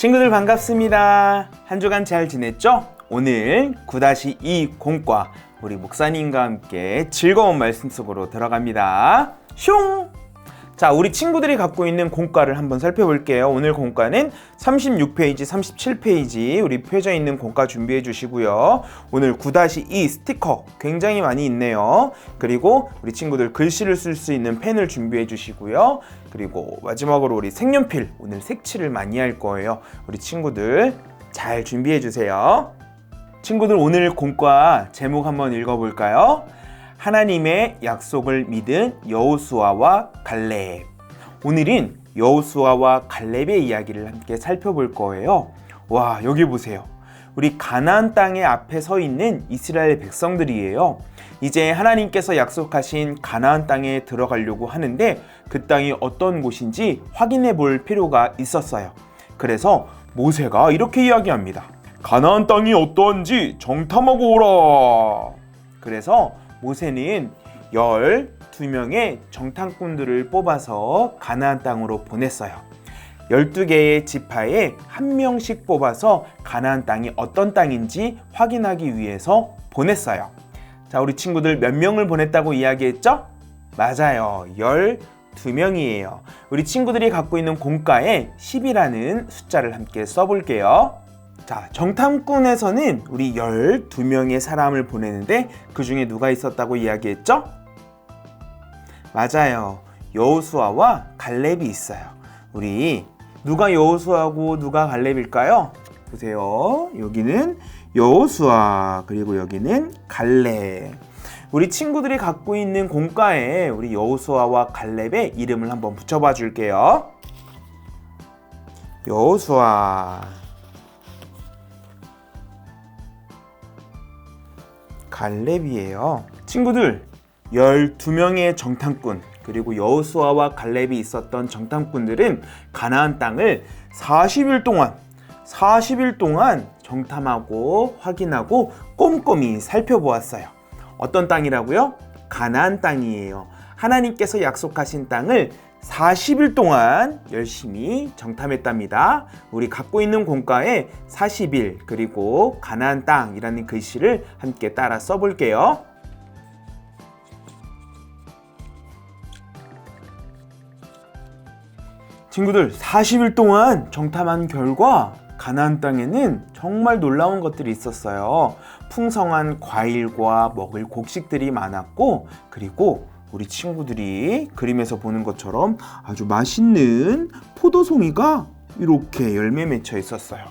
친구들 반갑습니다. 한 주간 잘 지냈죠? 오늘 9-2 공과 우리 목사님과 함께 즐거운 말씀 속으로 들어갑니다. 슝! 자, 우리 친구들이 갖고 있는 공과를 한번 살펴볼게요. 오늘 공과는 36페이지, 37페이지 우리 펴져 있는 공과 준비해 주시고요. 오늘 9-2 스티커 굉장히 많이 있네요. 그리고 우리 친구들 글씨를 쓸 수 있는 펜을 준비해 주시고요. 그리고 마지막으로 우리 색연필, 오늘 색칠을 많이 할 거예요. 우리 친구들 잘 준비해 주세요. 친구들 오늘 공과 제목 한번 읽어볼까요? 하나님의 약속을 믿은 여호수아와 갈렙. 오늘은 여호수아와 갈렙의 이야기를 함께 살펴볼 거예요. 와, 여기 보세요. 우리 가나안 땅의 앞에 서 있는 이스라엘 백성들이에요. 이제 하나님께서 약속하신 가나안 땅에 들어가려고 하는데 그 땅이 어떤 곳인지 확인해 볼 필요가 있었어요. 그래서 모세가 이렇게 이야기합니다. 가나안 땅이 어떠한지 정탐하고 오라. 그래서 모세는 12명의 정탐꾼들을 뽑아서 가나안 땅으로 보냈어요. 12개의 지파에 한 명씩 뽑아서 가나안 땅이 어떤 땅인지 확인하기 위해서 보냈어요. 자, 우리 친구들 몇 명을 보냈다고 이야기했죠? 맞아요. 12명이에요. 우리 친구들이 갖고 있는 공과에 10이라는 숫자를 함께 써볼게요. 자, 정탐꾼에서는 우리 12명의 사람을 보내는데 그 중에 누가 있었다고 이야기했죠? 맞아요. 여호수아와 갈렙이 있어요. 우리 누가 여호수아고 누가 갈렙일까요? 보세요. 여기는 여호수아, 그리고 여기는 갈렙. 우리 친구들이 갖고 있는 공과에 우리 여호수아와 갈렙의 이름을 한번 붙여봐 줄게요. 여호수아, 갈렙이에요. 친구들 12명의 정탐꾼 그리고 여호수아와 갈렙이 있었던 정탐꾼들은 가나안 땅을 40일 동안 정탐하고 확인하고 꼼꼼히 살펴보았어요. 어떤 땅이라고요? 가나안 땅이에요. 하나님께서 약속하신 땅을 40일 동안 열심히 정탐했답니다. 우리 갖고 있는 공과에 40일 그리고 가나안 땅이라는 글씨를 함께 따라 써볼게요. 친구들 40일 동안 정탐한 결과 가나안 땅에는 정말 놀라운 것들이 있었어요. 풍성한 과일과 먹을 곡식들이 많았고, 그리고 우리 친구들이 그림에서 보는 것처럼 아주 맛있는 포도송이가 이렇게 열매 맺혀 있었어요.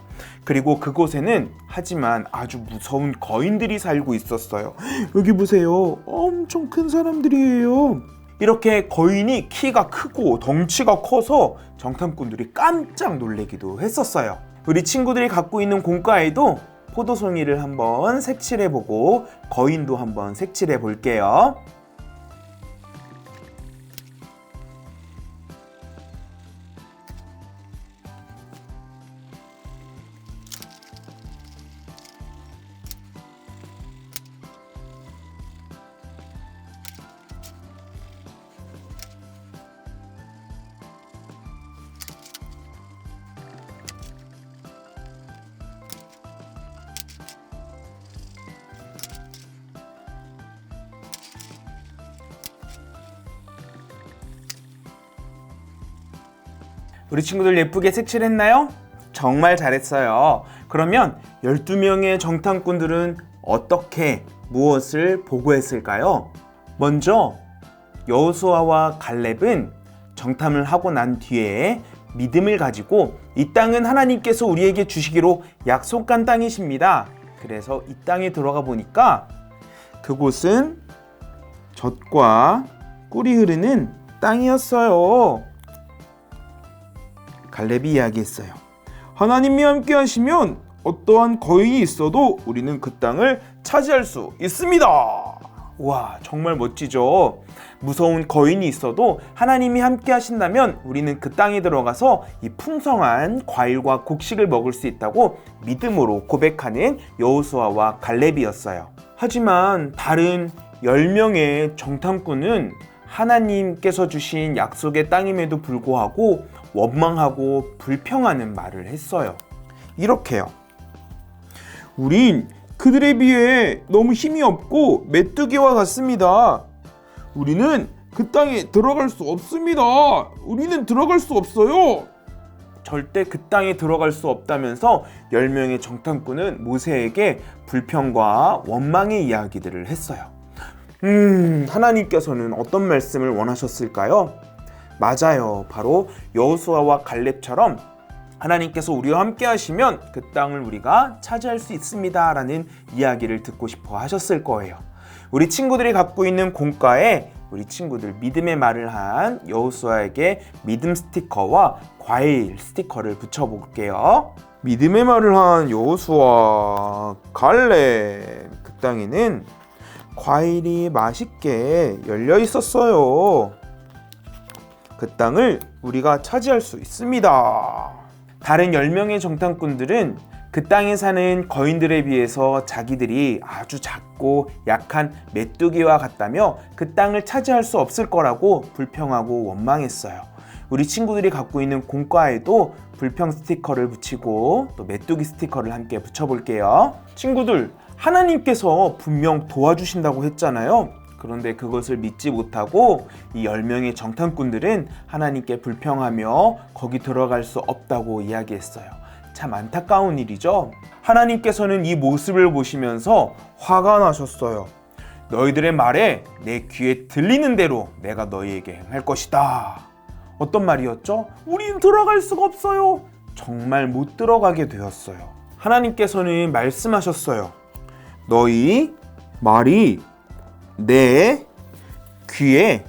그리고 그곳에는 하지만 아주 무서운 거인들이 살고 있었어요. 여기 보세요. 엄청 큰 사람들이에요. 이렇게 거인이 키가 크고 덩치가 커서 정탐꾼들이 깜짝 놀라기도 했었어요. 우리 친구들이 갖고 있는 공과에도 포도송이를 한번 색칠해보고 거인도 한번 색칠해 볼게요. 우리 친구들 예쁘게 색칠했나요? 정말 잘했어요. 그러면 12명의 정탐꾼들은 어떻게 무엇을 보고했을까요? 먼저 여호수아와 갈렙은 정탐을 하고 난 뒤에 믿음을 가지고 이 땅은 하나님께서 우리에게 주시기로 약속한 땅이십니다. 그래서 이 땅에 들어가 보니까 그곳은 젖과 꿀이 흐르는 땅이었어요. 갈렙이 이야기했어요. 하나님이 함께 하시면 어떠한 거인이 있어도 우리는 그 땅을 차지할 수 있습니다. 와, 정말 멋지죠? 무서운 거인이 있어도 하나님이 함께 하신다면 우리는 그 땅에 들어가서 이 풍성한 과일과 곡식을 먹을 수 있다고 믿음으로 고백하는 여호수아와 갈렙이었어요. 하지만 다른 10명의 정탐꾼은 하나님께서 주신 약속의 땅임에도 불구하고 원망하고 불평하는 말을 했어요. 이렇게요. 우린 그들에 비해 너무 힘이 없고 메뚜기와 같습니다. 우리는 그 땅에 들어갈 수 없습니다. 우리는 들어갈 수 없어요. 절대 그 땅에 들어갈 수 없다면서 10명의 정탐꾼은 모세에게 불평과 원망의 이야기들을 했어요. 하나님께서는 어떤 말씀을 원하셨을까요? 맞아요. 바로 여호수아와 갈렙처럼 하나님께서 우리와 함께 하시면 그 땅을 우리가 차지할 수 있습니다 라는 이야기를 듣고 싶어 하셨을 거예요. 우리 친구들이 갖고 있는 공과에 우리 친구들 믿음의 말을 한 여호수아에게 믿음 스티커와 과일 스티커를 붙여볼게요. 믿음의 말을 한 여호수아, 갈렙, 그 땅에는 과일이 맛있게 열려 있었어요. 그 땅을 우리가 차지할 수 있습니다. 다른 10명의 정탐꾼들은 그 땅에 사는 거인들에 비해서 자기들이 아주 작고 약한 메뚜기와 같다며 그 땅을 차지할 수 없을 거라고 불평하고 원망했어요. 우리 친구들이 갖고 있는 공과에도 불평 스티커를 붙이고 또 메뚜기 스티커를 함께 붙여볼게요. 친구들, 하나님께서 분명 도와주신다고 했잖아요. 그런데 그것을 믿지 못하고 이 10명의 정탐꾼들은 하나님께 불평하며 거기 들어갈 수 없다고 이야기했어요. 참 안타까운 일이죠. 하나님께서는 이 모습을 보시면서 화가 나셨어요. 너희들의 말에 내 귀에 들리는 대로 내가 너희에게 행할 것이다. 어떤 말이었죠? 우린 들어갈 수가 없어요. 정말 못 들어가게 되었어요. 하나님께서는 말씀하셨어요. 너희 말이 내 귀에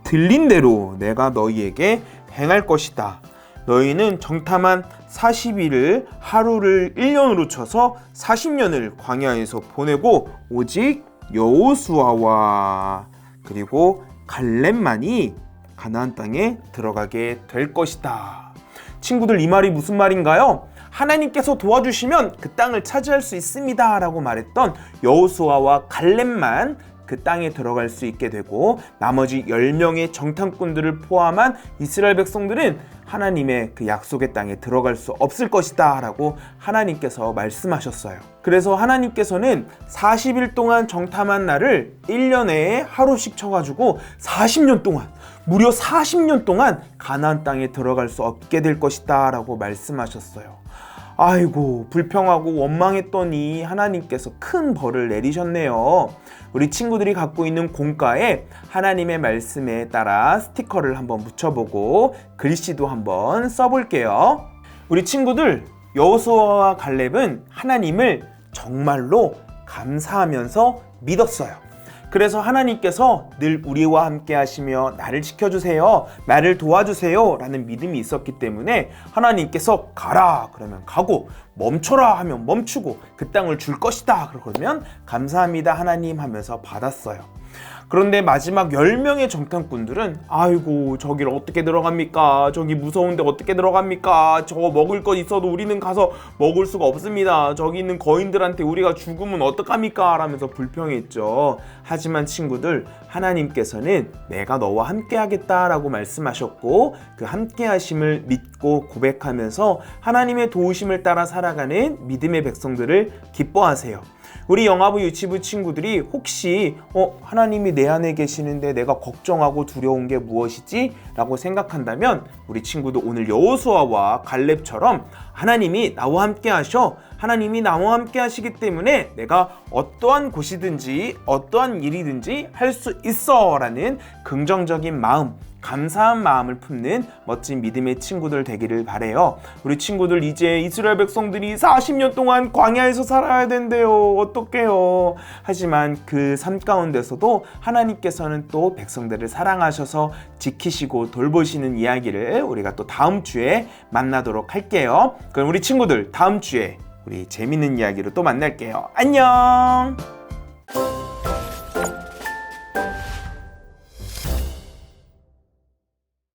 들린 대로 내가 너희에게 행할 것이다. 너희는 정탐한 40일을 하루를 1년으로 쳐서 40년을 광야에서 보내고 오직 여호수아와 그리고 갈렙만이 가나안 땅에 들어가게 될 것이다. 친구들, 이 말이 무슨 말인가요? 하나님께서 도와주시면 그 땅을 차지할 수 있습니다 라고 말했던 여호수아와 갈렙만 그 땅에 들어갈 수 있게 되고 나머지 10명의 정탐꾼들을 포함한 이스라엘 백성들은 하나님의 그 약속의 땅에 들어갈 수 없을 것이다 라고 하나님께서 말씀하셨어요. 그래서 하나님께서는 40일 동안 정탐한 날을 1년에 하루씩 쳐가지고 40년 동안 무려 40년 동안 가나안 땅에 들어갈 수 없게 될 것이다 라고 말씀하셨어요. 아이고, 불평하고 원망했더니 하나님께서 큰 벌을 내리셨네요. 우리 친구들이 갖고 있는 공과에 하나님의 말씀에 따라 스티커를 한번 붙여보고 글씨도 한번 써볼게요. 우리 친구들, 여호수아와 갈렙은 하나님을 정말로 감사하면서 믿었어요. 그래서 하나님께서 늘 우리와 함께 하시며 나를 지켜주세요, 나를 도와주세요 라는 믿음이 있었기 때문에 하나님께서 가라 그러면 가고 멈춰라 하면 멈추고 그 땅을 줄 것이다 그러면 감사합니다 하나님 하면서 받았어요. 그런데 마지막 10명의 정탐꾼들은 아이고, 저기를 어떻게 들어갑니까? 저기 무서운데 어떻게 들어갑니까? 저거 먹을 것 있어도 우리는 가서 먹을 수가 없습니다. 저기 있는 거인들한테 우리가 죽으면 어떡합니까? 라면서 불평했죠. 하지만 친구들, 하나님께서는 내가 너와 함께 하겠다라고 말씀하셨고 그 함께 하심을 믿고 고백하면서 하나님의 도우심을 따라 살아가는 믿음의 백성들을 기뻐하세요. 우리 영화부 유치부 친구들이 혹시 하나님이 내 안에 계시는데 내가 걱정하고 두려운 게 무엇이지? 라고 생각한다면 우리 친구도 오늘 여호수아와 갈렙처럼 하나님이 나와 함께 하셔, 하나님이 나와 함께 하시기 때문에 내가 어떠한 곳이든지 어떠한 일이든지 할 수 있어 라는 긍정적인 마음, 감사한 마음을 품는 멋진 믿음의 친구들 되기를 바래요. 우리 친구들, 이제 이스라엘 백성들이 40년 동안 광야에서 살아야 된대요. 어떡해요. 하지만 그 삶 가운데서도 하나님께서는 또 백성들을 사랑하셔서 지키시고 돌보시는 이야기를 우리가 또 다음 주에 만나도록 할게요. 그럼 우리 친구들, 다음 주에 우리 재밌는 이야기로 또 만날게요. 안녕.